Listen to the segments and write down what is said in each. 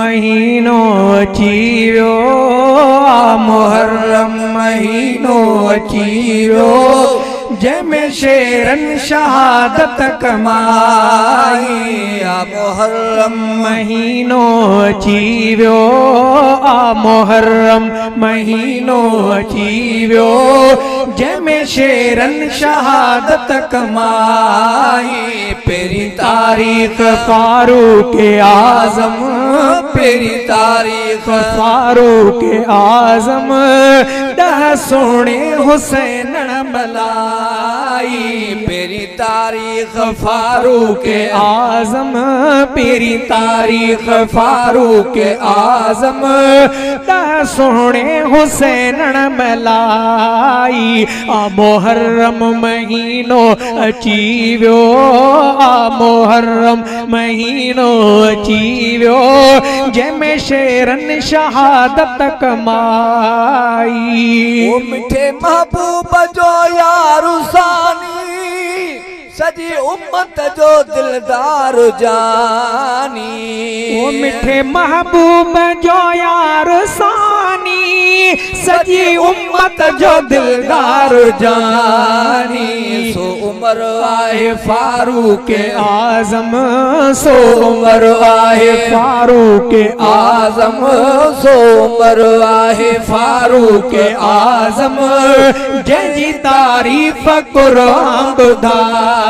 महीनो अची वियो, मुहर्रम महीनो अची वियो, जंहिंमें शेरन शहादत कमाई। मुहर्रम महीनो अची वियो, मुहर्रम महीनो अची वियो, जंहिंमें शेरन शहादत कमाई। पेरी तारीख फारूक आज़म, पेरी तारीख फारूक आज़म, ॾह सोणे हुसैन मलाई। पेरी तारीख फारूक आज़म, पेरी तारीख फारूक आज़म, ॾह सोणे हुसैन मलाई। मुहर्रम महीनो अची वियो, मुहर्रम महीनो अची वियो, जंहिंमें शेरन शहादत कमाई। ओ मिठे महबूब जो यार सानी, सजी उम्मत जो दिलदार जानी। ओ मिठे महबूब जो यार सानी, सजी उम्मत जो दिलदार जानी। सो उमर आहे फारूक आज़म, सो उमर आहे फारूक आज़म, सो उमर आहे फारूक आज़म, जंहिंजी तारीफ़ क़ुरान ॿुधाई।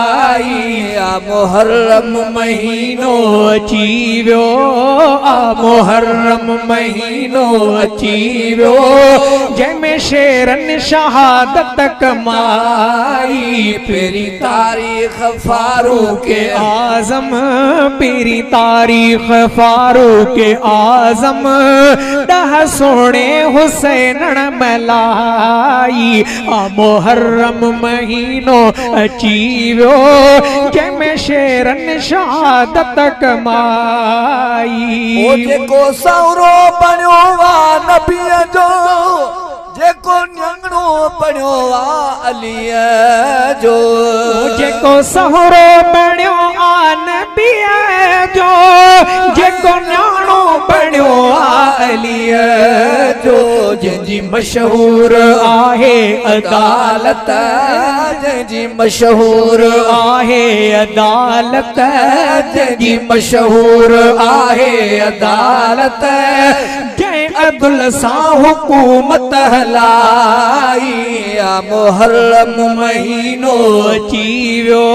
मुहर्रम महीनो अची वियो, मुहर्रम महीनो अची वियो, जंहिंमें शेरन शहादत कमाई। पेरी तारीख फारूक आज़म, पेरी तारीख फारूक आज़म, ॾह सोणे हुसैन मलाई। मुहर्रम महीनो अची वियो, जंहिंमें शेरन शहादत कमाई। ओ जेको सहुरो बणियो आ नबीअ जो, जेको न्याणो बणियो आ अलीअ जो, जेको सहुरो बणियो आ नबीअ जो, जेको न्याणो बणियो आ अलीअ जो, जंहिंजी मशहूर आहे अदालत, जंहिंजी मशहूर आहे अदालत, जंहिंजी मशहूर आहे अदालत, जंहिं अदल सां हुकूमत हलाई। मुहर्रम महीनो अची वियो,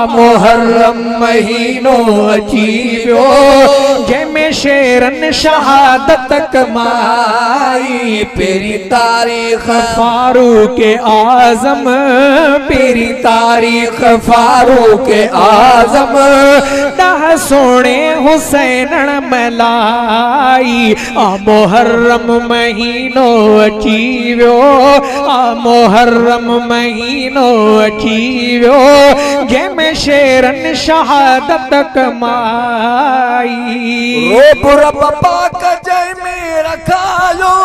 मुहर्रम महीनो अची वियो, जंहिंमें शेरन शहादत कमाई। पेरी तारीख फारूक आज़म, पेरी तारीख फारूक आज़म, ॾह सोणे हुसैन मलाई। मुहर्रम महीनो अची वियो, मुहर्रम महीनो अची वियो, जंहिंमें शेरन शहादत कमाई। रोब रब पाक जंहिंमें रखायो,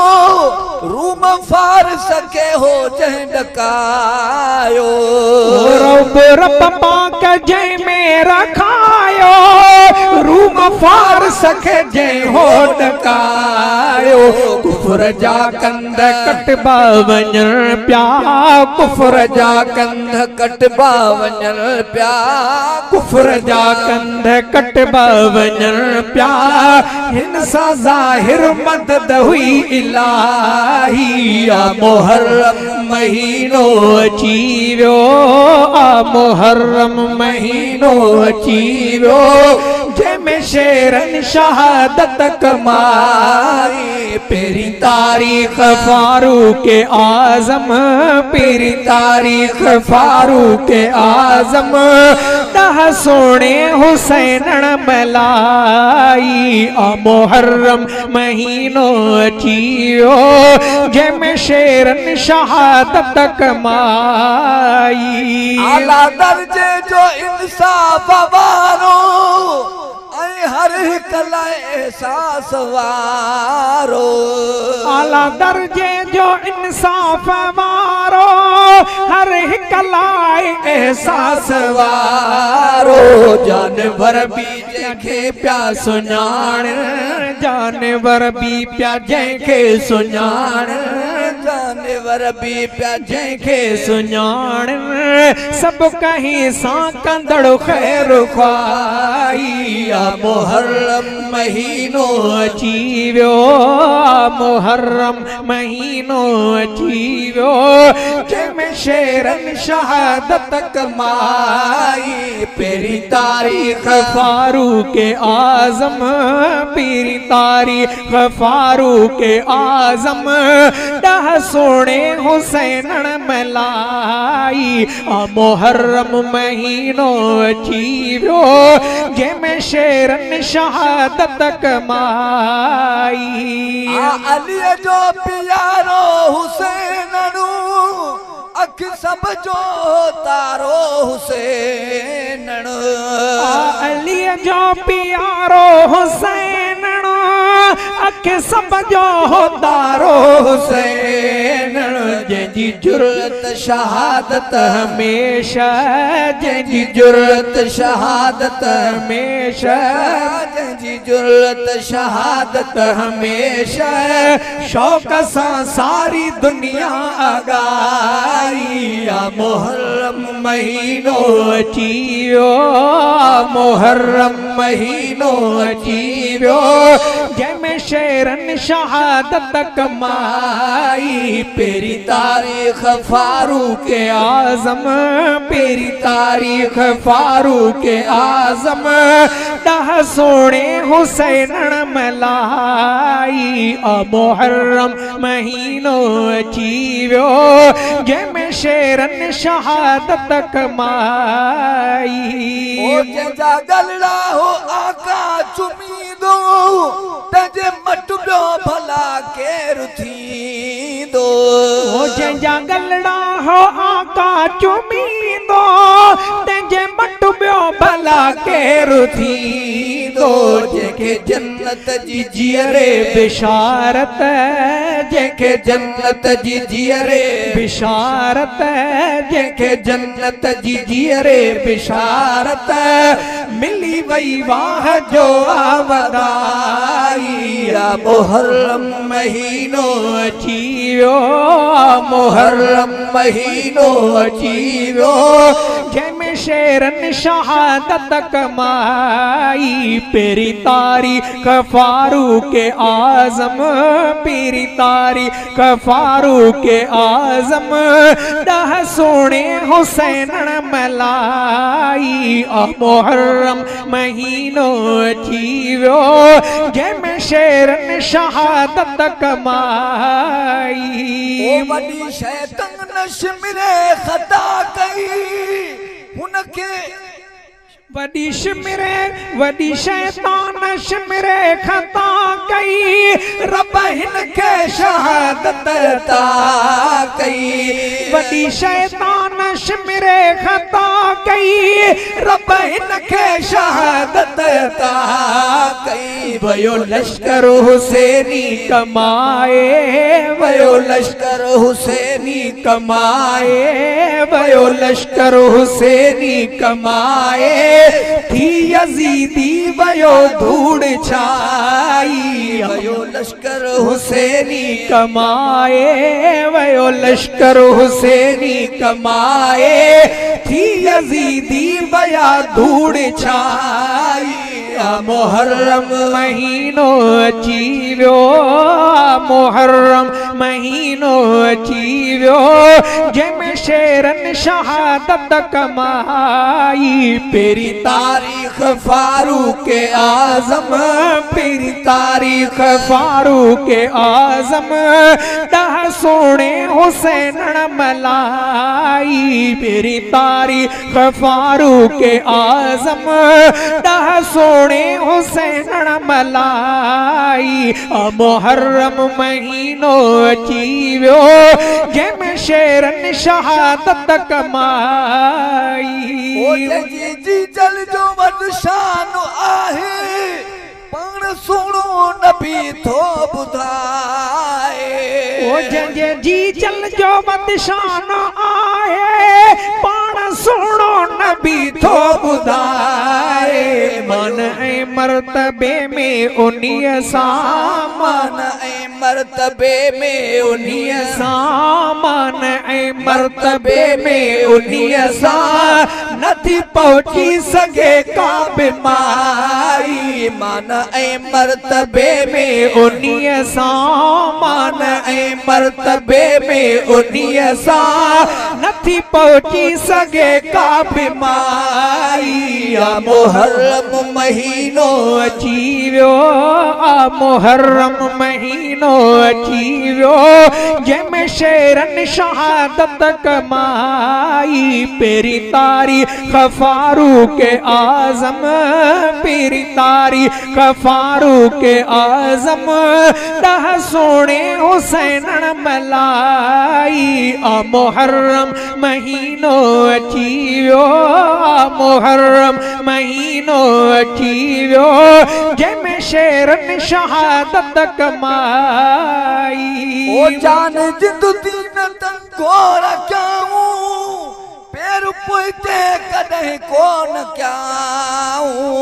रूम फारस खे हो जंहिं ॾकायो। रोब रब पाक जंहिंमें रखायो, रूम फारस खे जंहिं हो ॾकायो। कुफर जा कंध कटबा वञनि पिया, कुफर जा कंध कटबा वञनि पिया, कुफर जा कंध कटबा वञनि पिया, हिन सां ज़ाहिर मदद हुई इलाही। मुहर्रम महीनो अची वियो, मुहर्रम महीनो अची वियो, जंहिंमें शेरन शहादत कमाई। पेरी तारीख फारूक आज़म, पेरी तारीख फारूक आज़म, ॾह सोणे हुसैन मलाई। मुहर्रम महीनो अची वियो, जंहिंमें शेरन शहादत कमाई। आला दर्जे जो इंसाफ़ वारो, हर एक कला एहसास वारो आला दर्जे जो इंसाफ वारो हर हिक लाइ एहसास वारो जानवर भी जंहिंखे पिया सुञाण जानवर भी पिया जंहिंखे सुञाण जानवर भी पिया जंहिंखे सुञाण सभु कहीं सां कंदड़ ख़ैर ख्वाई आ मुहर्रम महीनो अची वियो मुहर्रम महीनो अची वियो जंहिंमें शेरन शहादत कमाई पहिरीं तारीख़ फारूक आज़म पहिरीं तारीख़ फारूक आज़म ॾह सोणे हुसैनण मलाई आ मुहर्रम महीनो अची वियो जंहिंमें शेरन शहादत कमाई अलीअ जो प्यारो हुसैनणू अख सब जो तारो हुसैनणू अलीअ जो प्यारो हुसैनणू अख सब जो तारो हुसैनणू जंहिंजी जुर्रत शहादत हमेशा जंहिंजी जुर्रत शहादत हमेशा जंहिंजी जुर्रत शहादत हमेशा शौक़ सां सारी दुनिया आगाई आ मुहर्रम महीनो अची वियो मुहर्रम महीनो अची वियो जंहिंमें शेरन शहादत कमाई पहिरीं तारीख़ फारूक आज़म पहिरीं तारीख़ फारूक आज़म ॾह सोणे हुसैनण मलाई आ मुहर्रम महीनो अची वियो जंहिंमें शेरन शहादत कमाई जंहिंजा गलड़ा हो आका चुमी दो तंहिंजे मट ॿियो भला केरु थींदो जंहिंजा गलड़ा हो आका चुमींदो तंहिंजे मट ॿियो भला केरु थींदो जंहिंखे जन्नत जी जीअरे बिशारत जंहिंखे जन्नत जी जीअरे बिशारत जंहिंखे जन्नत जी जीअरे बिशारत मिली वई वाह जो वधाई आ मुहर्रम महीनो अची वियो मुहर्रम महीनो अची वियो जंहिंमें शेरन शहादत कमाई पहिरीं तारीख़ फारूक आज़म पहिरीं तारीख़ फारूक आज़म ॾह सोणे हुसैनण मलाई आ मुहर्रम महीनो अची वियो जंहिंमें शेरन शहादत कमाई वॾी शैतान शिमरे ख़ता कई हुनखे वॾी शैतान शिमरे ख़ता कई रब हिनखे शहादत अता कई वॾी शैतान शिमरे ख़ता कई रब हिनखे शहादत अता कई वयो लश्कर हुसैनी कमाए वयो लश्कर हुसैनी कमाए वयो लश्कर हुसैनी कमाए थी यजीदी वयो धूड़ छाई वयो लश्कर हुसैनी कमाए वयो लश्कर हुसैनी कमाए थी यजीदी वया धूड़ छाई मुहर्रम महीनो अची वियो मुहर्रम महीनो अची वियो जंहिंमें शेरन शहादत कमाई पहिरीं तारीख़ फारूक आज़म पहिरीं तारीख़ फारूक आज़म ॾह सोणे हुसैनण मलाई पहिरीं तारीख़ फारूक आज़म ॾह सोणे हुसैनण मलाई मुहर्रम महीनो अची वियो जंहिंमें शेरन शहादत कमाई जी जल जो वॾ शान आहे नबी थो बुधाए ओ जंहिंजे जी चल जो बदशान आए पाण सोणो नबी थो बुधाए मन ऐं मर्तबे में उन्हीअ सां मान ऐं मर्तबे में उन्हीअ सां मान ऐं मर्तबे में उन्हीअ सां नथी पहुची सघे का बीमारी मान ऐं मर्तबे में उन्हीअ सां मान ऐं मर्तबे में उन्हीअ सां नथी पहुची सघे का बीमारी आ मुहर्रम महीनो अची वियो आ मुहर्रम महीनो अची वियो जंहिंमें शेरन शहादत कमाई पहिरीं तारीख़ फारूक आज़म पहिरीं तारीख़ फारूक आज़म ॾह सोणे हुसैनण मलाई आ मुहर्रम महीनो अची वियो आ मुहर्रम महीनो अची वियो जंहिंमें शेरन शहादत कमाई ओ जान जिंदु दीन तंगो रखियाऊं पैर पोइते कॾहिं कोन कयाऊं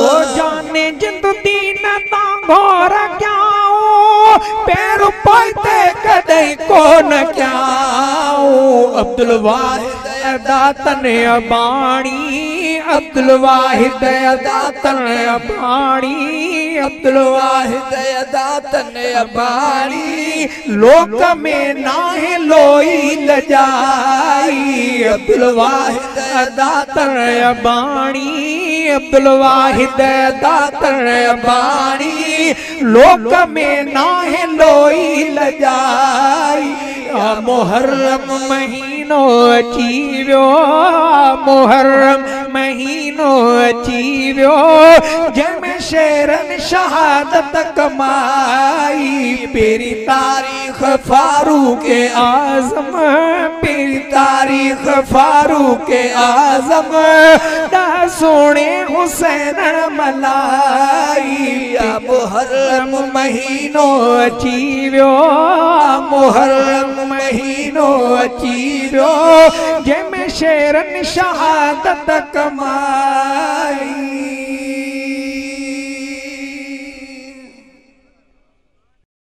ओ जाने जिंदु दीन तंगो रखियाऊं पैर पोइते कॾहिं कोन कयाऊं अब्दुल वाहिद दातन अबाणी अब्दुल वाहिद दातन अबाणी अब्दुल वाहिद दातन अबाणी लोक में नाहे लोई लजाई अब्दुल वाहिद दातन अबाणी अब्दुल वाहिद दातन अबाणी लोक में नाहे लोई लजाई आ मुहर्रम महीनो अची वियो मुहर्रम महीनो अची वियो जंहिंमें शेरन शहादत कमाई पहिरीं तारीख़ फारूक आज़म पहिरीं तारीख़ फारूक आज़म ॾह सोणे हुसैन मलाई आ मुहर्रम महीनो अची वियो मुहर्रम महीनो अची वियो जंहिंमें शेरन शहादत कमाई